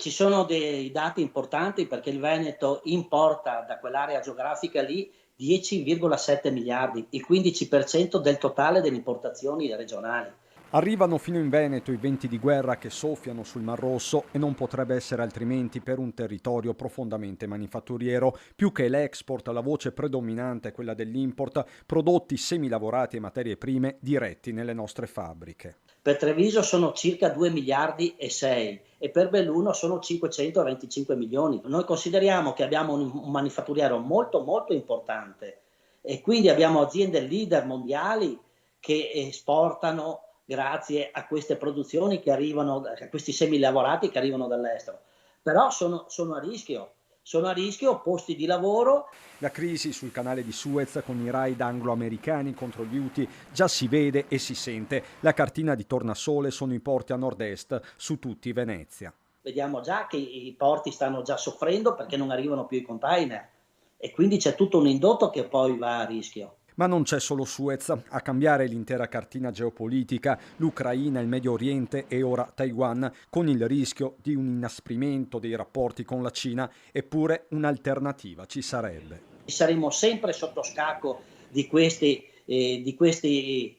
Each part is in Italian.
Ci sono dei dati importanti perché il Veneto importa da quell'area geografica lì 10,7 miliardi, il 15% del totale delle importazioni regionali. Arrivano fino in Veneto i venti di guerra che soffiano sul Mar Rosso e non potrebbe essere altrimenti per un territorio profondamente manifatturiero. Più che l'export, la voce predominante è quella dell'import, prodotti semilavorati e materie prime diretti nelle nostre fabbriche. Per Treviso sono circa 2 miliardi e 6 e per Belluno sono 525 milioni. Noi consideriamo che abbiamo un manifatturiero molto molto importante e quindi abbiamo aziende leader mondiali che esportano grazie a queste produzioni che arrivano, a questi semilavorati che arrivano dall'estero. Però sono a rischio posti di lavoro. La crisi sul canale di Suez con i raid anglo-americani contro gli Houthi già si vede e si sente. La cartina di tornasole sono i porti a nord-est, su tutti Venezia. Vediamo già che i porti stanno già soffrendo perché non arrivano più i container e quindi c'è tutto un indotto che poi va a rischio. Ma non c'è solo Suez a cambiare l'intera cartina geopolitica, l'Ucraina, il Medio Oriente e ora Taiwan, con il rischio di un inasprimento dei rapporti con la Cina, eppure un'alternativa ci sarebbe. Saremo sempre sotto scacco di queste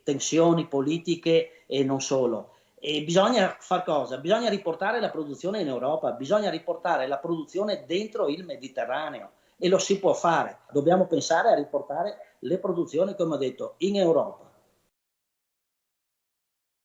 tensioni politiche e non solo. E bisogna far cosa? Bisogna riportare la produzione in Europa, bisogna riportare la produzione dentro il Mediterraneo e lo si può fare. Dobbiamo pensare a riportare le produzioni, come ho detto, in Europa.